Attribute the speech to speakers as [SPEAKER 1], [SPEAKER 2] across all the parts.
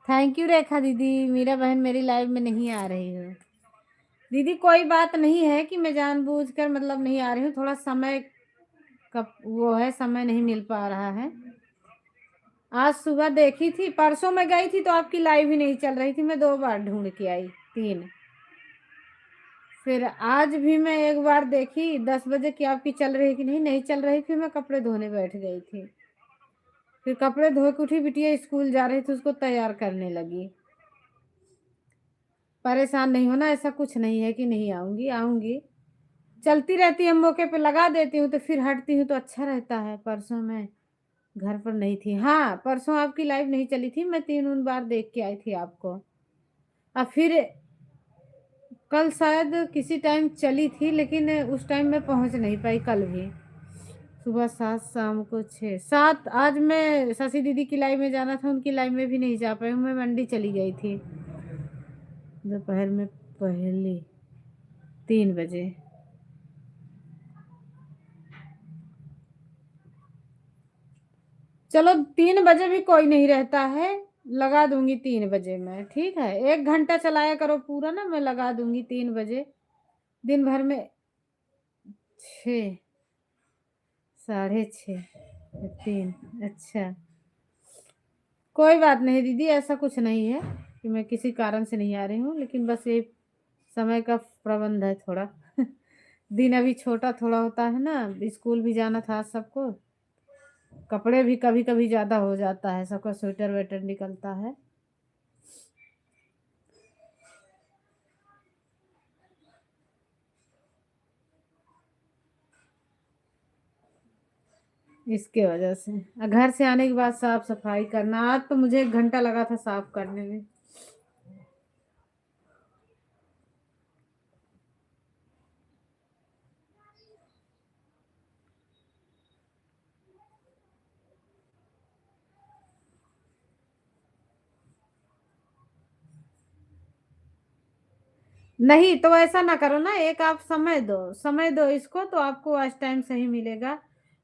[SPEAKER 1] Thank you रेखा दीदी। मीरा बहन मेरी लाइव में नहीं आ रही हो। दीदी कोई बात नहीं है कि मैं जानबूझकर मतलब नहीं आ रही हूँ, थोड़ा समय का वो है, समय नहीं मिल पा रहा है। आज सुबह देखी थी, परसों मैं गई थी तो आपकी लाइव ही नहीं चल रही थी, मैं 2 बार ढूंढ के आई, 3। फिर आज भी मैं एक बार देखी 10 बजे कि आपकी चल रही कि नहीं, नहीं चल रही, फिर मैं कपड़े धोने बैठ गई थी। फिर कपड़े धो के उठी, बिटिया स्कूल जा रही थी, उसको तैयार करने लगी। परेशान नहीं होना, ऐसा कुछ नहीं है कि नहीं आऊंगी, आऊंगी। चलती रहती है, मौके पे लगा देती हूँ तो फिर हटती हूँ तो अच्छा रहता है। परसों मैं घर पर नहीं थी। हाँ, परसों आपकी लाइव नहीं चली थी, मैं 3 बार देख के आई थी आपको। अब फिर कल शायद किसी टाइम चली थी, लेकिन उस टाइम मैं पहुंच नहीं पाई। कल भी सुबह 7, शाम को 6, 7। आज मैं शशि दीदी की लाइव में जाना था, उनकी लाइव में भी नहीं जा पाई, मैं मंडी चली गई थी दोपहर में, पहले 3 बजे। चलो 3 बजे भी कोई नहीं रहता है, लगा दूंगी 3 बजे मैं, ठीक है। 1 घंटा चलाया करो पूरा ना, मैं लगा दूंगी 3 बजे। दिन भर में 6, 6:30, 3। अच्छा, कोई बात नहीं दीदी, ऐसा कुछ नहीं है कि मैं किसी कारण से नहीं आ रही हूँ, लेकिन बस ये समय का प्रबंध है थोड़ा। दिन अभी छोटा थोड़ा होता है ना, स्कूल भी जाना था सबको, कपड़े भी कभी कभी ज़्यादा हो जाता है, सबका स्वेटर वेटर निकलता है। इसके वजह से घर से आने के बाद साफ सफाई करना, आज तो मुझे 1 घंटा लगा था साफ करने में। नहीं तो ऐसा ना करो ना, एक आप समय दो, समय दो इसको, तो आपको आज टाइम सही मिलेगा।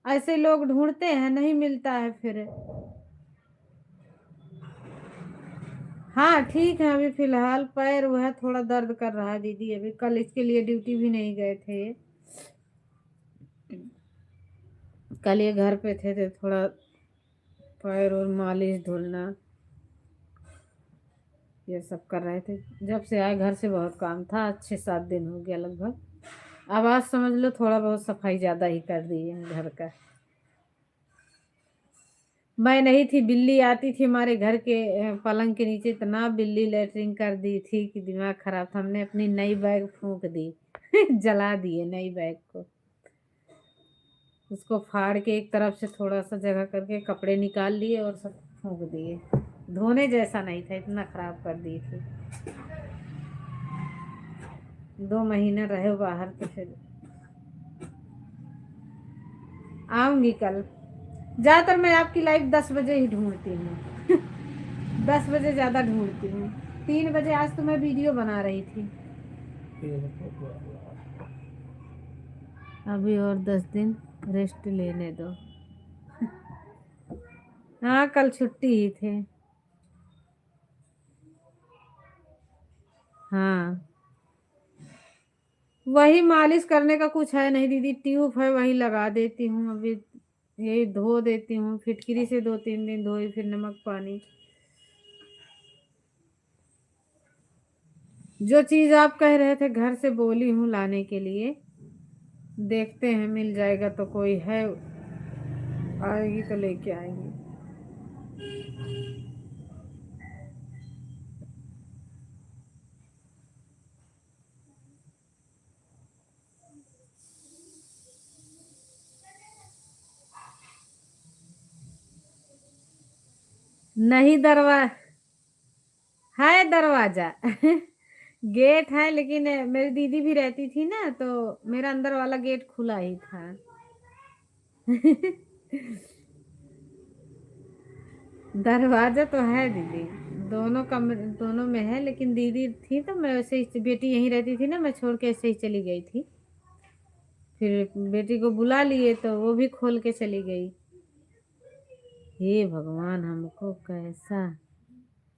[SPEAKER 1] ऐसे लोग ढूंढते हैं, नहीं मिलता है फिर। हाँ ठीक है, अभी फिलहाल पैर वो है, थोड़ा दर्द कर रहा है दीदी। अभी कल इसके लिए ड्यूटी भी नहीं गए थे, कल ये घर पे थे तो थोड़ा पैर और मालिश धुलना ये सब कर रहे थे। जब से आए घर से बहुत काम था, 6-7 दिन हो गया लगभग। अब आज समझ लो थोड़ा बहुत सफाई ज्यादा ही कर दी है घर का। मैं नहीं थी, बिल्ली आती थी हमारे घर के पलंग के नीचे, इतना बिल्ली लेटरिंग कर दी थी कि दिमाग खराब था। हमने अपनी नई बैग फूंक दी। जला दिए नई बैग को, उसको फाड़ के एक तरफ से थोड़ा सा जगह करके कपड़े निकाल लिए और सब फूंक दिए। धोने जैसा नहीं था, इतना खराब कर दी थी। 2 महीना रहे बाहर तो फिर आऊंगी कल। ज्यादातर मैं आपकी लाइव 10 बजे ही ढूंढती हूँ। 10 बजे ज्यादा ढूंढती हूँ। 3 बजे आज तो मैं वीडियो बना रही थी। अभी और 10 दिन रेस्ट लेने दो। हाँ कल छुट्टी ही थे। हाँ, वही मालिश करने का कुछ है नहीं दीदी, ट्यूब है वही लगा देती हूँ। अभी यही धो देती हूँ, फिटकिरी से 2-3 दिन धोई, फिर नमक पानी। जो चीज आप कह रहे थे घर से बोली हूँ लाने के लिए, देखते हैं मिल जाएगा तो, कोई है आएगी तो लेके आएंगी। नहीं, है दरवाजा। गेट है, लेकिन मेरी दीदी भी रहती थी ना, तो मेरा अंदर वाला गेट खुला ही था। दरवाजा तो है दीदी, दोनों कमरे दोनों में है, लेकिन दीदी थी तो मैं वैसे ही, बेटी यहीं रहती थी ना, मैं छोड़ के ऐसे ही चली गई थी। फिर बेटी को बुला लिए तो वो भी खोल के चली गई। हे भगवान, हमको कैसा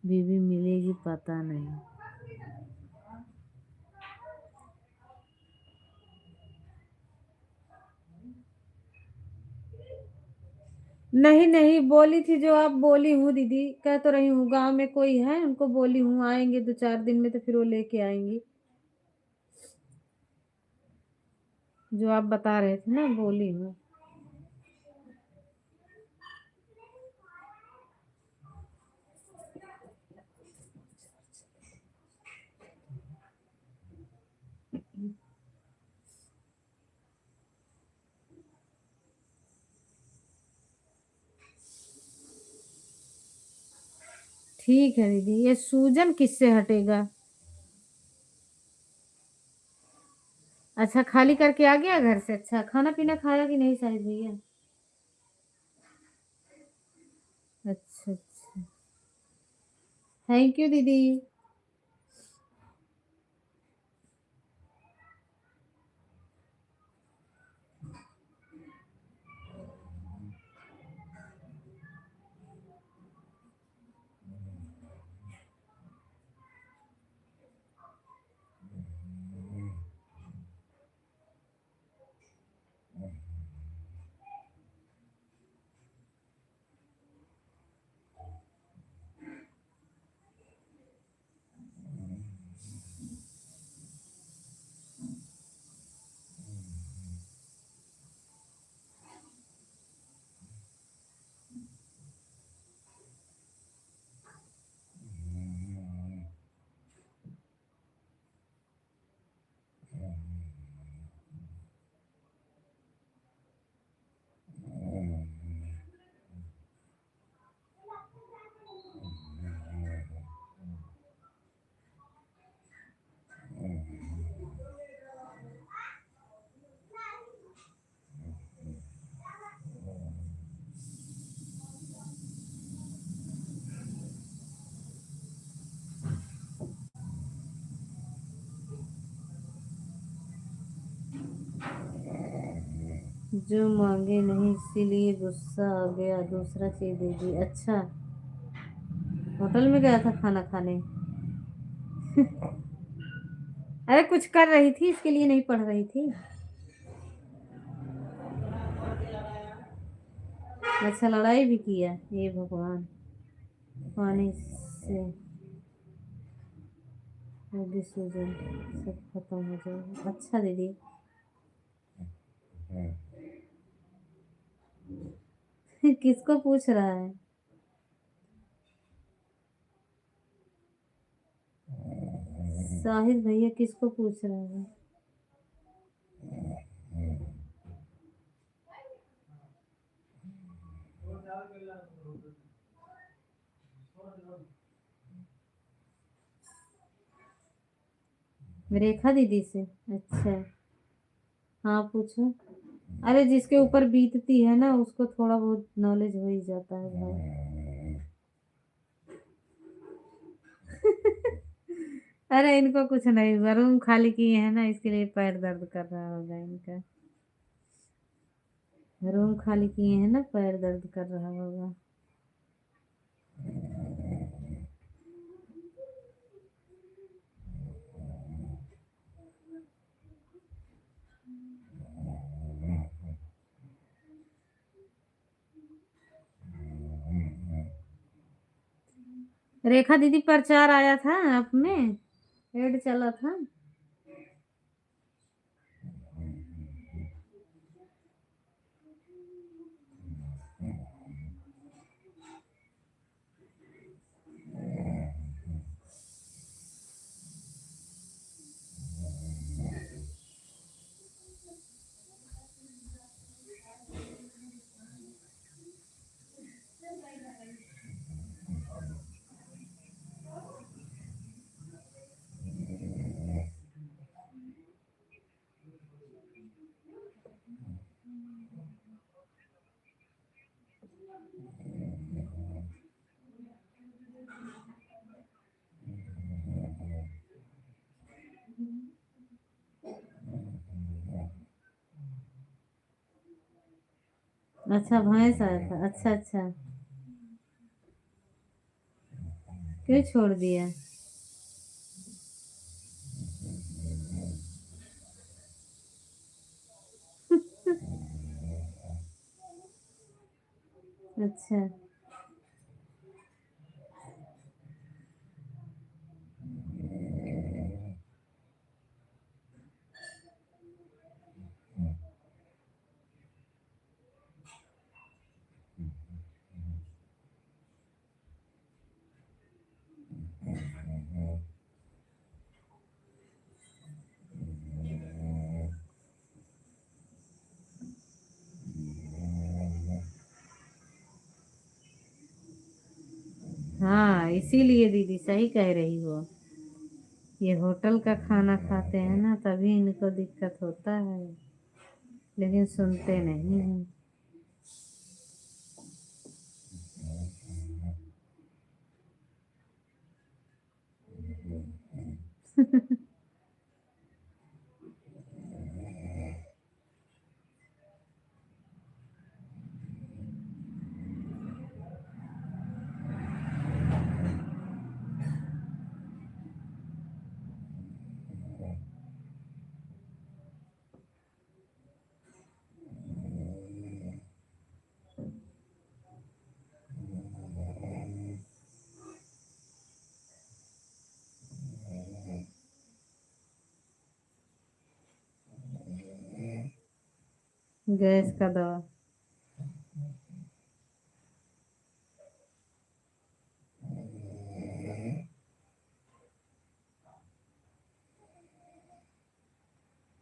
[SPEAKER 1] बीवी मिलेगी पता नहीं। नहीं नहीं, बोली थी जो आप बोली हूँ दीदी, कह तो रही हूँ गांव में कोई है उनको बोली हूँ आएंगे 2-4 दिन में, तो फिर वो लेके आएंगी जो आप बता रहे थे ना, बोली हूँ। ठीक है दीदी, ये सूजन किससे हटेगा? अच्छा, खाली करके आ गया घर से? अच्छा, खाना पीना खाया कि नहीं शाहिद भैया? अच्छा अच्छा, थैंक यू दीदी। जो मांगे नहीं इसीलिए गुस्सा आ गया, दूसरा चीज दे दी। अच्छा, होटल में गया था खाना खाने? अरे कुछ कर रही थी इसके लिए नहीं पढ़ रही थी। अच्छा, लड़ाई भी किया? ये भगवान, पानी से होगी सूजन, सब खत्म हो जाएगा। अच्छा दीदी। किसको पूछ रहा है? साहिद भैया किसको पूछ रहा है? रेखा दीदी से? अच्छा, हाँ पूछो। अरे जिसके ऊपर बीतती है ना उसको थोड़ा बहुत नॉलेज हो ही जाता है भाई। अरे इनको कुछ नहीं हुआ, रूम खाली किए हैं ना इसके लिए पैर दर्द कर रहा होगा इनका। रूम खाली किए हैं ना, पैर दर्द कर रहा होगा। रेखा दीदी प्रचार आया था आप में, एड चला था। अच्छा, भैंस आया था? अच्छा अच्छा। क्यों छोड़ दिया? अच्छा। हाँ, इसीलिए दीदी सही कह रही हो। ये होटल का खाना खाते हैं ना, तभी इनको दिक्कत होता है, लेकिन सुनते नहीं हैं। गैस का दवा।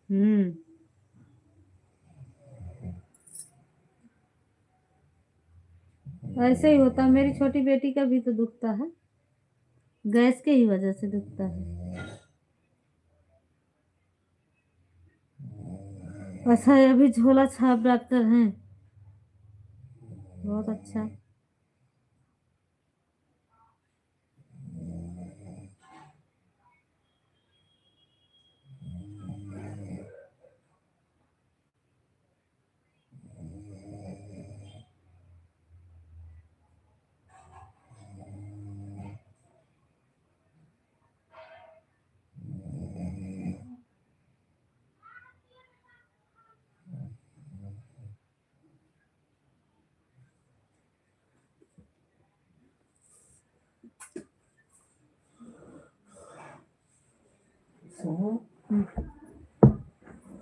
[SPEAKER 1] हम्म। ऐसे ही होता है, मेरी छोटी बेटी का भी तो दुखता है, गैस के ही वजह से दुखता है। अच्छा, ये अभी झोला छाप डॉक्टर हैं। बहुत अच्छा।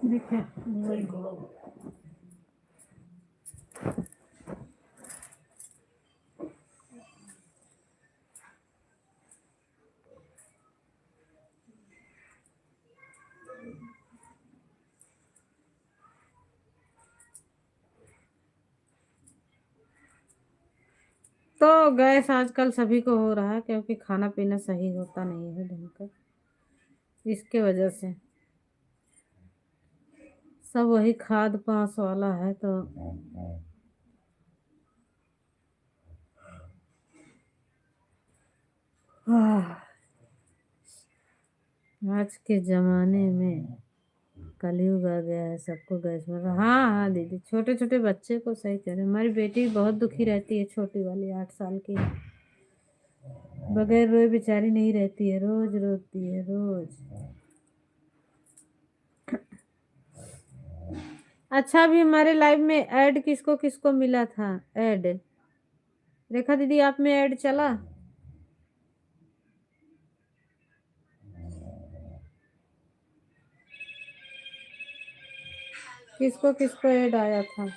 [SPEAKER 1] देखिए, वही करो। तो गैस आजकल सभी को हो रहा है, क्योंकि खाना पीना सही होता नहीं है ढंग का, इसके वजह से सब वही खाद पास वाला है तो। आह, आज के जमाने में कलयुग आ गया है, सबको गैस में। हाँ हाँ दीदी, छोटे छोटे बच्चे को सही कह रहे हैं। हमारी बेटी बहुत दुखी रहती है, छोटी वाली 8 साल की, बगैर रोए बेचारी नहीं रहती है, रोज रोती है रोज। अच्छा, अभी हमारे लाइव में ऐड किसको किसको मिला था? ऐड रेखा दीदी, आप में ऐड चला? किसको किसको ऐड आया था?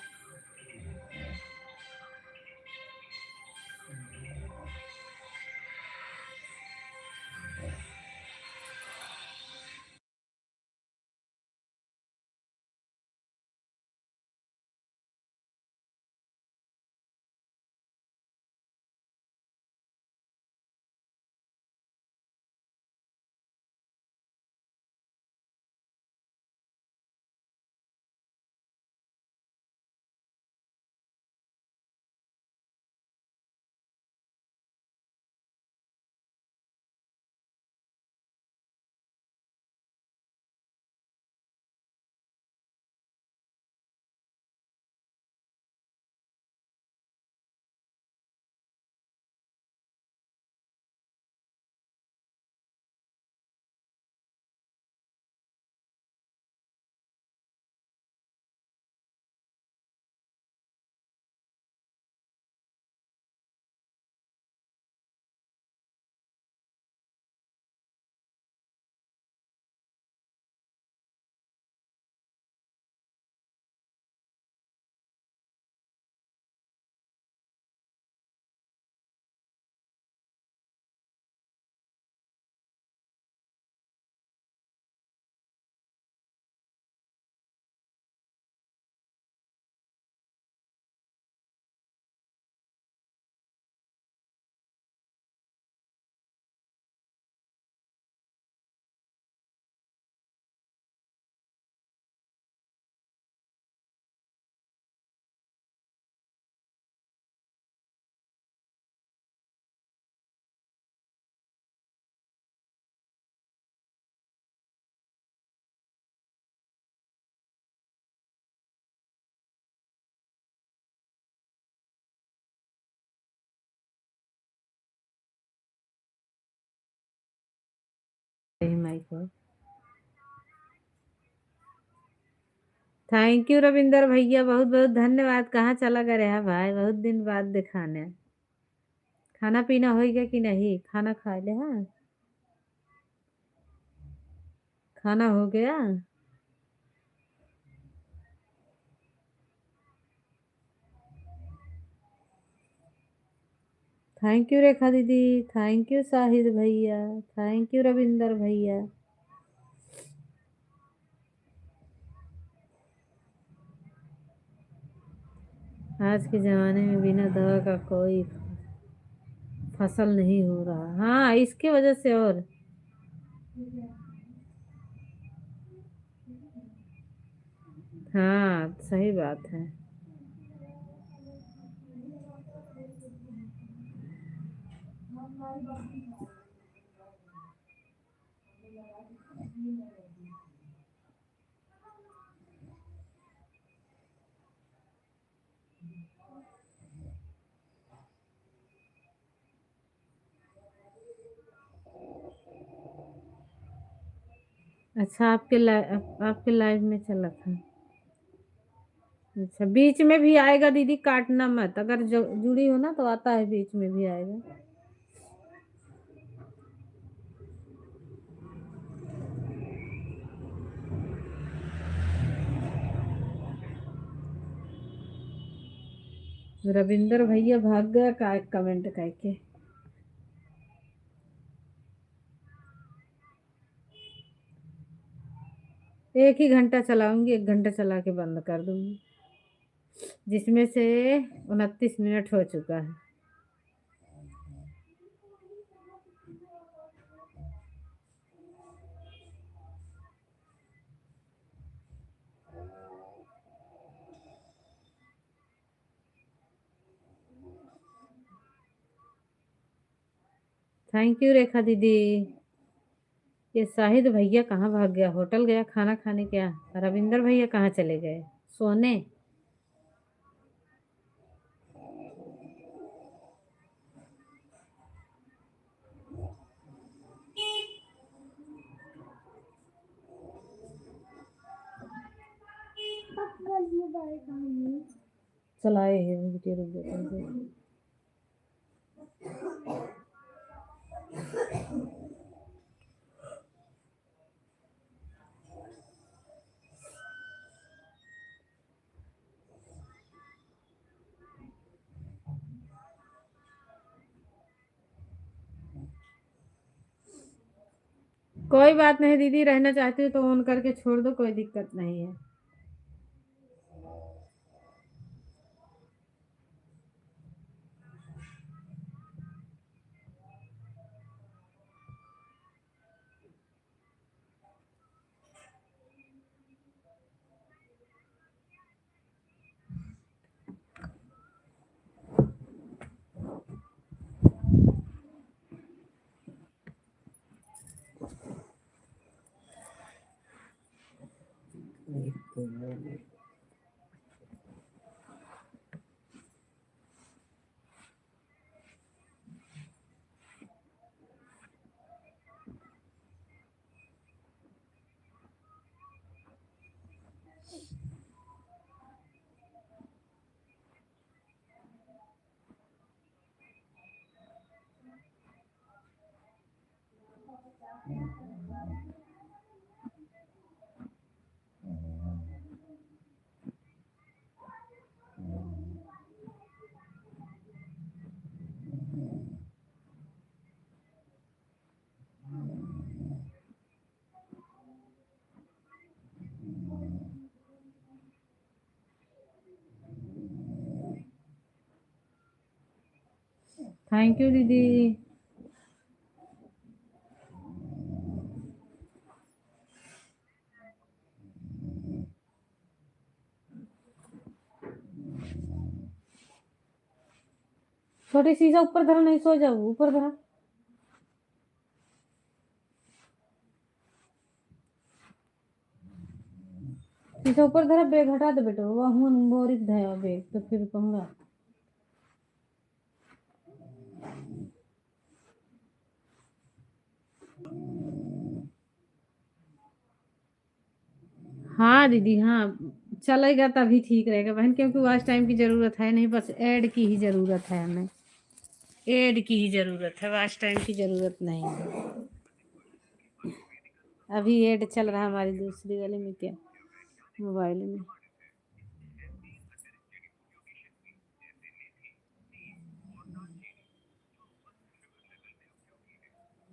[SPEAKER 1] माइक को। थैंक यू रविंदर भैया, बहुत बहुत धन्यवाद। कहाँ चला गया रहा भाई, बहुत दिन बाद दिखाने। खाना पीना हो गया कि नहीं? खाना खा ले? हाँ, खाना हो गया। थैंक यू रेखा दीदी, थैंक यू साहिद भैया, थैंक यू रविंदर भैया। आज के ज़माने में बिना दवा का कोई फसल नहीं हो रहा। हाँ, इसके वजह से। और हाँ, सही बात है। अच्छा, आपके लाइव में चला था। अच्छा, बीच में भी आएगा दीदी, काटना मत। अगर जुड़ी हो ना तो आता है, बीच में भी आएगा। रविंदर भैया भाग गया का कमेंट करके। एक ही घंटा चलाऊंगी, 1 घंटा चला के बंद कर दूंगी, जिसमें से 29 मिनट हो चुका है। थैंक यू रेखा दीदी। ये शाहिद भैया कहाँ भाग गया? होटल गया खाना खाने क्या? रविंदर भैया कहाँ चले गए? सोने? चलाए हैं वीडियो, रुक जाते। कोई बात नहीं दीदी, रहना चाहती हो तो ऑन करके छोड़ दो, कोई दिक्कत नहीं है। थैंक यू दीदी। छोटी शीशा ऊपर धरा, नहीं सो जाओ, ऊपर धरा। शीशा ऊपर धरा, बैग हटा दे बेटा, वह हुआ बोरिक धया बैग तो फिर कहूँगा। हाँ दीदी, हाँ, चलेगा तभी ठीक रहेगा बहन, क्योंकि वॉच टाइम की ज़रूरत है नहीं, बस ऐड की ही ज़रूरत है हमें। ऐड की ही ज़रूरत है, वॉच टाइम की ज़रूरत नहीं है। अभी ऐड चल रहा है हमारी दूसरी वाले में, क्या मोबाइल में।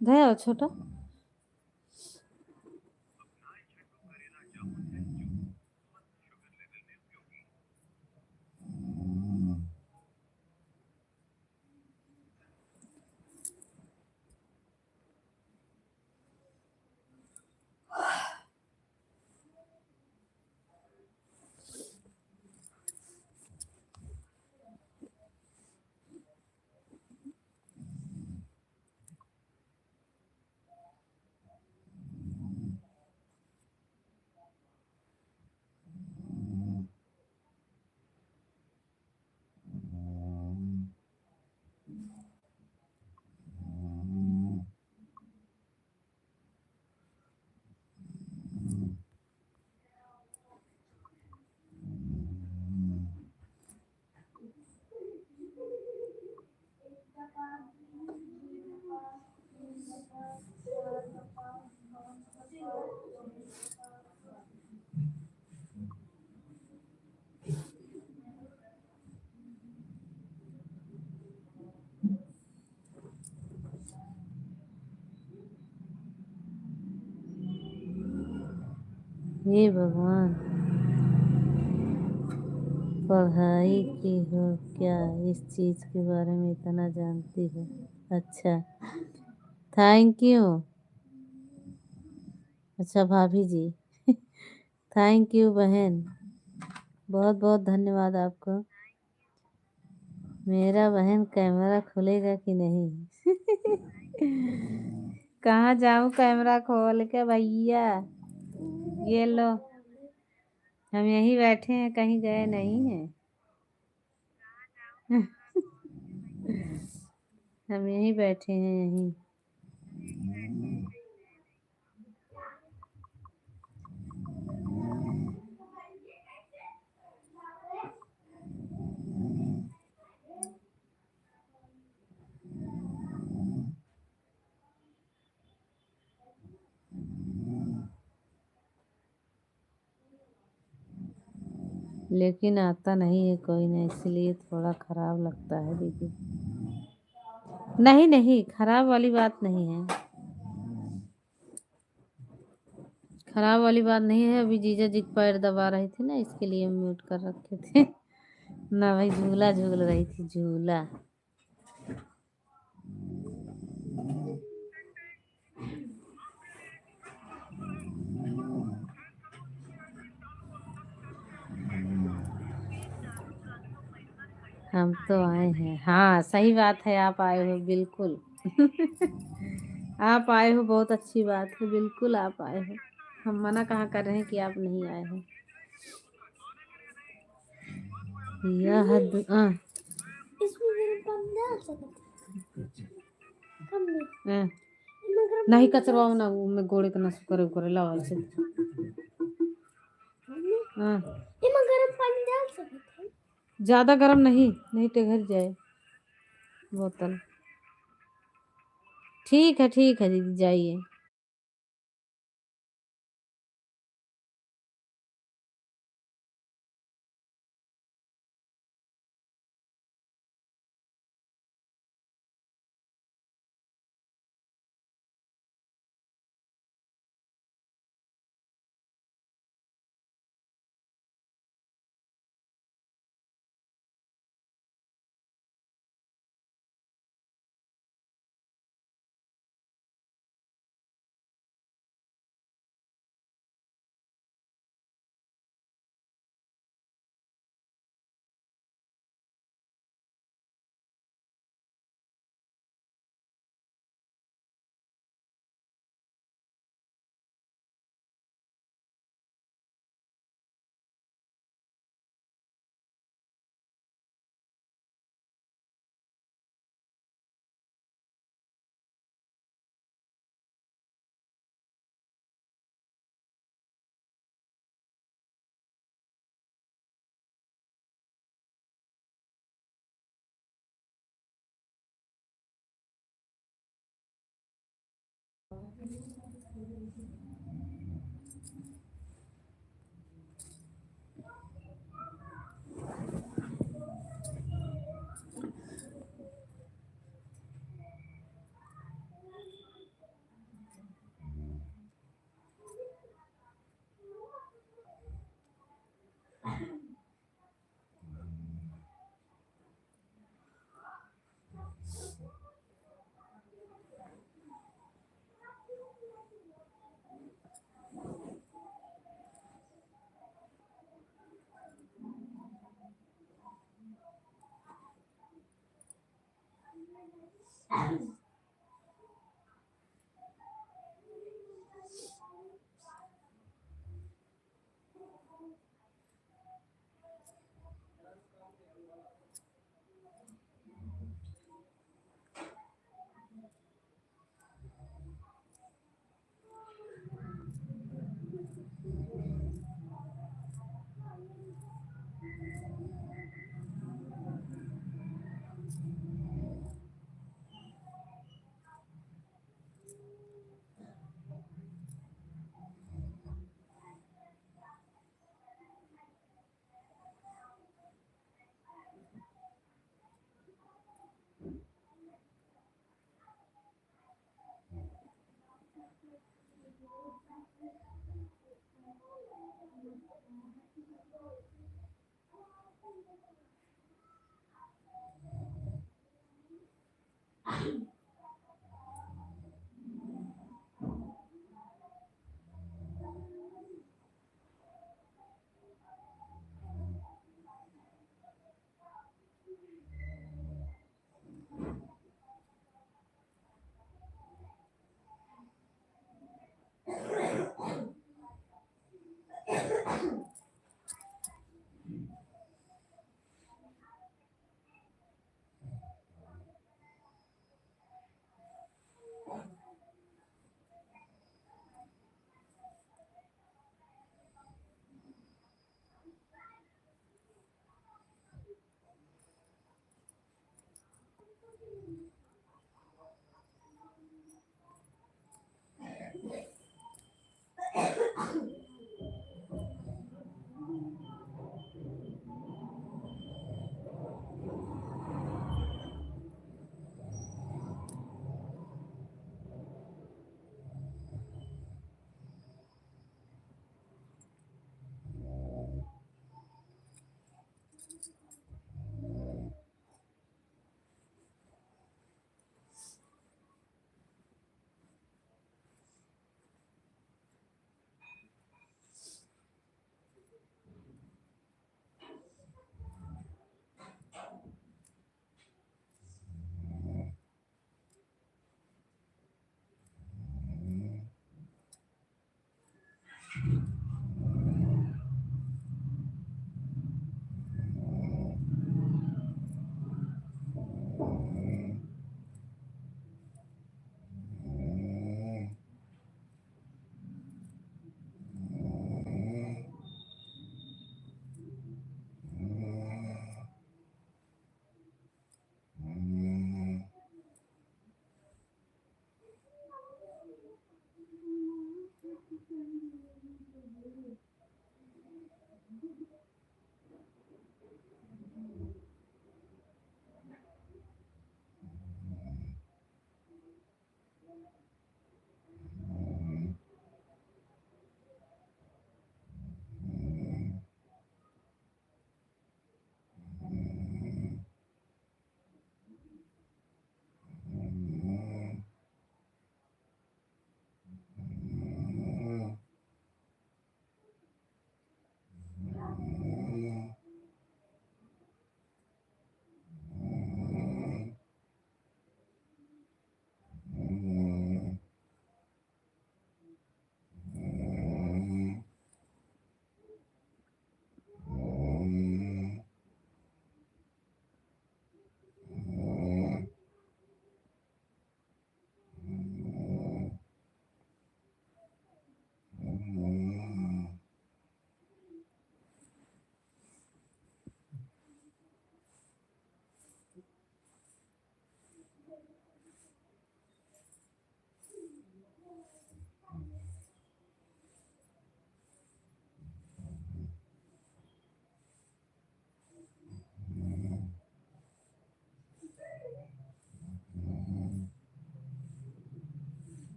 [SPEAKER 1] गया छोटा। हे भगवान, पढ़ाई की हो क्या, इस चीज़ के बारे में इतना जानती है। अच्छा, थैंक यू। अच्छा भाभी जी, थैंक यू बहन, बहुत बहुत धन्यवाद आपको। मेरा बहन कैमरा खुलेगा कि नहीं? कहाँ जाऊँ कैमरा खोल के भैया? ये लो, हम यहीं बैठे हैं, कहीं गए नहीं हैं। हम यहीं बैठे हैं, यहीं। लेकिन आता नहीं है कोई ना, इसलिए थोड़ा खराब लगता है दीदी। नहीं नहीं, खराब वाली बात नहीं है, खराब वाली बात नहीं है। अभी जीजा जी पैर दबा रहे थे ना, इसके लिए म्यूट कर रखे थे। ना भाई, झूला झूल रही थी, झूला। हम तो आए हैं, हाँ सही बात है, आप आए हो बिल्कुल। आप आए हो, बहुत अच्छी बात है, बिल्कुल आप आए हो। हम मना कहाँ कर रहे हैं कि आप नहीं आए हो। यह इसमें मेरे पास डाल सकते हैं। नहीं कचरवाओ ना, वो मैं गोड़े का नस करे करे लावा से। हाँ, इसमें गरम पानी डाल सकते हैं। ज्यादा गरम नहीं, नहीं तो घर जाए बोतल। ठीक है दीदी, जाइए।